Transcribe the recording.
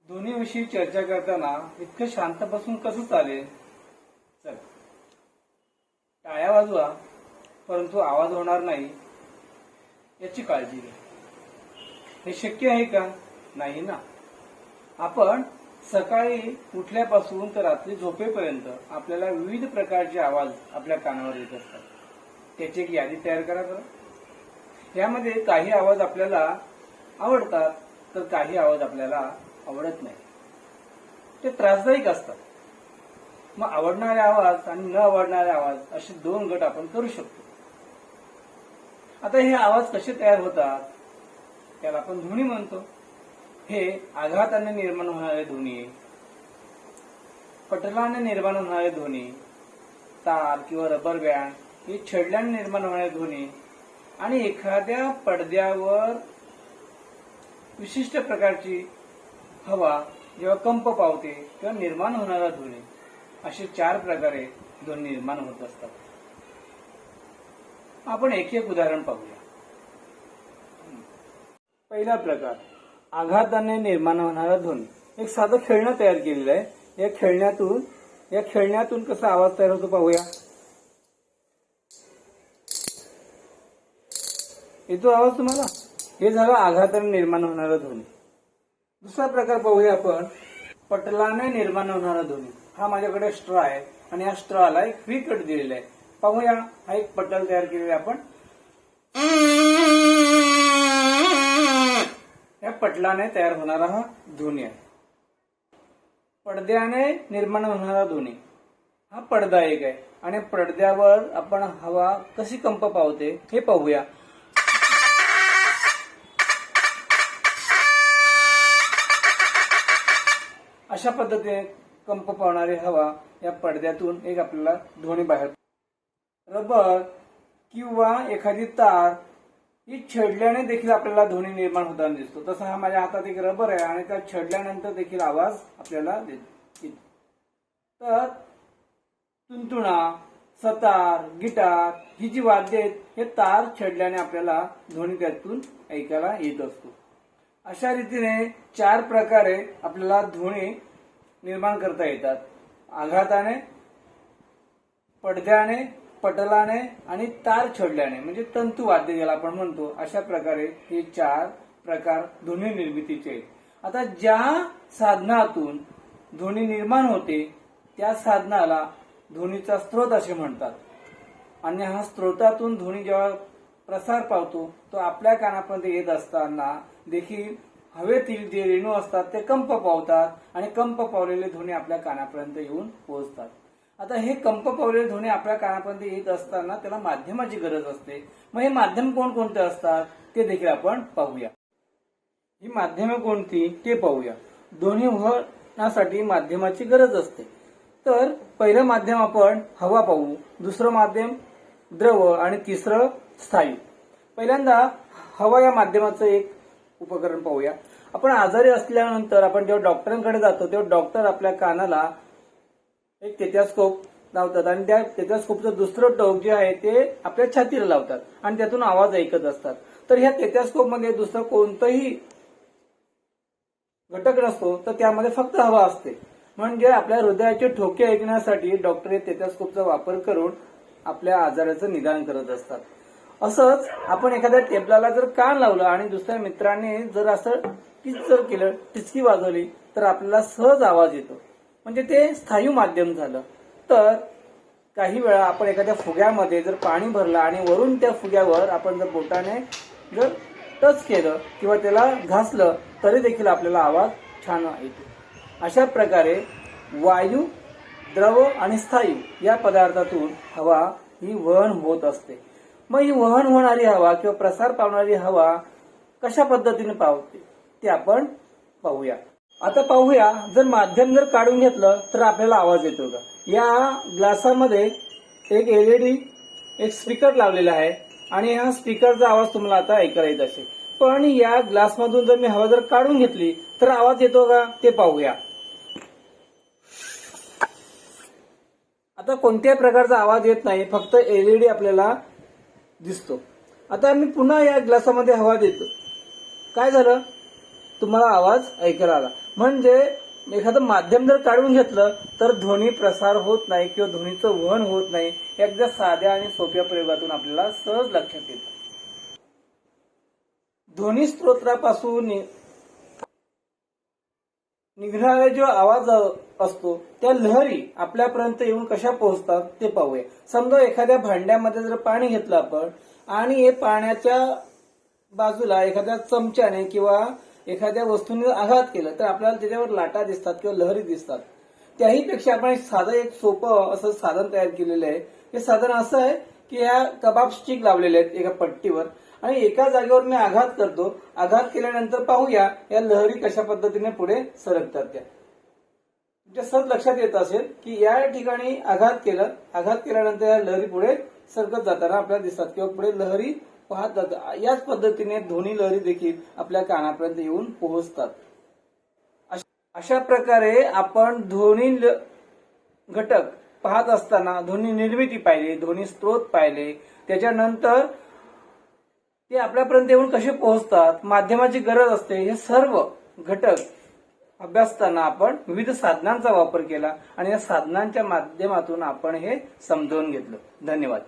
ध्वनीविषयी चर्चा करताना इतकं शांत बसून कसं चालेल? चल, टाळ्या वाजवा, परंतु आवाज होणार नाही याची काळजी घ्या. हे शक्य आहे का? नाही ना. आपण सकाळी उठल्यापासून तर रात्री झोपेपर्यंत आपल्याला विविध प्रकारचे आवाज आपल्या कानावर येत असतात. त्याची एक यादी तयार करा बरं. यामध्ये काही आवाज आपल्याला आवडतात तर काही आवाज आपल्याला आवडत नाही. ते त्रासदायक असतात. मग आवडणारे आवाज आणि न आवडणारे आवाज असे दोन गट आपण करू शकतो. आता हे आवाज कसे तयार होतात त्याला आपण ध्वनी म्हणतो. हे आघाताने निर्माण होणारे ध्वनी, पटलाने निर्माण होणारे ध्वनी, तार किंवा रबर बँड हे छेडल्याने निर्माण होणारे ध्वनी आणि एखाद्या पडद्यावर विशिष्ट प्रकारची हवा जेव्हा कंप पावते तेव्हा निर्माण होणारा ध्वनी, असे 4 प्रकारे ध्वनी निर्माण होत असतात. आपण एक एक उदाहरण पाहूया. पहिला प्रकार, आघाताने निर्माण होणारा ध्वनी. एक साधं खेळणं तयार केलेलं आहे. या खेळण्यातून कसा आवाज तयार होतो पाहूया. येतो आवाज तुम्हाला? हे झालं आघाताने निर्माण होणारा ध्वनी. दुसरा प्रकार पाहूया आपण, पटलाने निर्माण होणारा ध्वनी. हा माझ्याकडे स्ट्रॉ आहे आणि या स्ट्रॉला एक फ्री कट दिलेला आहे. पाहूया, हा एक पटल तयार केलेला आहे आपण. या पटलाने तयार होणारा हा ध्वनी आहे. पडद्याने निर्माण होणारा ध्वनी, हा पडदा एक आहे आणि पडद्यावर आपण हवा कशी कंप पावते हे पाहूया. अशा पद्धतीने कंप पावणारी हवा या पडद्यातून एक आपल्याला ध्वनी बाहेर. रबर किंवा एखादी तार ही छेडल्याने देखील आपल्याला ध्वनी निर्माण होताना दिसतो. तसं हा माझ्या हातात एक रबर आहे आणि त्या छेडल्यानंतर देखील आवाज आपल्याला येतो. तर तुंतुणा, सतार, गिटार ही जी वाद्य आहेत हे तार छेडल्याने आपल्याला ध्वनी त्यातून ऐकायला येत असतो. अशा रीतीने 4 प्रकारे आपल्याला ध्वनी निर्माण करता येतात. आघाताने, पडद्याने, पटलाने आणि तार छेडल्याने, म्हणजे तंतू वाद्य ज्याला आपण म्हणतो. अशा प्रकारे हे 4 प्रकार ध्वनी निर्मितीचे आहेत. आता ज्या साधनातून ध्वनी निर्माण होते त्या साधनाला ध्वनीचा स्रोत असे म्हणतात. आणि हा स्रोतातून ध्वनी जेव्हा प्रसार पावतो तो आपल्या कानापर्यंत येत असताना देखील हवेतील जे रेणू असतात ते कंप पावतात आणि कंप पावलेले ध्वनी आपल्या कानापर्यंत येऊन पोहोचतात. आता हे कंप पावलेले ध्वनी आपल्या कानापर्यंत येत असताना त्याला माध्यमाची गरज असते. मग हे माध्यम कोणकोणते असतात ते देखील आपण पाहूया. ही माध्यमे कोणती ते पाहूया. ध्वनी होण्यासाठी माध्यमाची गरज असते. तर पहिलं माध्यम आपण हवा पाहू, दुसरं माध्यम द्रव आणि तिसरं स्थायू. पहिल्यांदा हवा या माध्यमाचं एक उपकरण पाहूया. आपण आजारी असल्यानंतर आपण जेव्हा डॉक्टरांकडे जातो तेव्हा डॉक्टर आपल्या कानाला एक स्टेथोस्कोप लावतात आणि त्या स्टेथोस्कोपचं दुसरं टोक जे आहे ते आपल्या छातीला लावतात आणि त्यातून आवाज ऐकत असतात. तर ह्या स्टेथोस्कोपमध्ये दुसरं कोणतंही घटक नसतो, तर त्यामध्ये फक्त हवा असते. म्हणजे आपल्या हृदयाचे ठोके ऐकण्यासाठी डॉक्टर हे स्टेथोस्कोपचा वापर करून आपल्या आजाराचं निदान करत असतात. असंच आपण एखाद्या टेबलाला जर कान लावलं आणि दुसऱ्या मित्राने जर असं केलं, टिचकी वाजवली तर आपल्याला सहज आवाज येतो. म्हणजे ते स्थायू माध्यम झालं. तर काही वेळा आपण एखाद्या फुग्यामध्ये जर पाणी भरलं आणि वरून त्या फुग्यावर आपण जर बोटाने जर टच केलं किंवा त्याला घासलं तरी देखील आपल्याला आवाज छान येतो. अशा प्रकारे वायू, द्रव आणि स्थायू या पदार्थातून हवा ही वहन होत असते. मग ही वहन होणारी हवा किंवा प्रसार पावणारी हवा कशा पद्धतीने पावते ते आपण पाहूया. आता पाहूया, जर माध्यम जर काढून घेतलं तर आपल्याला आवाज येतो का. या ग्लासामध्ये एक एलईडी, एक स्पीकर लावलेला आहे आणि हा स्पीकरचा आवाज तुम्हाला आता ऐकायला येत असेल. पण या ग्लासमधून जर मी हवा जर काढून घेतली तर आवाज येतो का ते पाहूया. आता कोणत्याही प्रकारचा आवाज येत नाही, फक्त एलईडी आपल्याला दिसतो. आता मी पुन्हा या ग्लासामध्ये हवा देतो. काय झालं, तुम्हाला आवाज ऐकायला आला. म्हणजे एखादं माध्यम जर काढून घेतलं तर ध्वनी प्रसार होत नाही किंवा ध्वनीचं वहन होत नाही. एकदा साध्या आणि सोप्या प्रयोगातून आपल्याला सहज लक्षात येतं. ध्वनी स्त्रोत्रापासून निघणारा जो आवाज असतो त्या लहरी आपल्यापर्यंत येऊन कशा पोहोचतात ते पाहूया. समजा एखाद्या भांड्यामध्ये जर पाणी घेतलं आपण आणि हे पाण्याच्या बाजूला एखाद्या चमच्याने किंवा एखाद्या वस्तूने आघात केला तर आपल्याला त्याच्यावर लाटा दिसतात किंवा लहरी दिसतात. त्याही पेक्षा आपण साधं एक सोपं असं साधन तयार केलेलं आहे. हे साधन असं आहे की या कबाब स्टिक लावलेले आहेत एका पट्टीवर आणि एका जागेवर मी आघात करतो. आघात केल्यानंतर पाहूया या लहरी कशा पद्धतीने पुढे सरकतात. त्या तुमच्या सहज लक्षात येत असेल की या ठिकाणी आघात केल्यानंतर या लहरी पुढे सरकत जाताना आपल्याला दिसतात किंवा पुढे लहरी पाहत जातात. याच पद्धतीने ध्वनी लहरी देखील आपल्या कानापर्यंत येऊन पोहोचतात. अशा प्रकारे आपण ध्वनी घटक पाहत असताना ध्वनी निर्मिती पाहिली, ध्वनी स्त्रोत पाहिले, त्याच्यानंतर ते आपल्यापर्यंत येऊन कसे पोहोचतात, माध्यमाची गरज असते, हे सर्व घटक अभ्यासताना आपण विविध साधनांचा वापर केला आणि या साधनांच्या माध्यमातून आपण हे समजावून घेतलं. धन्यवाद.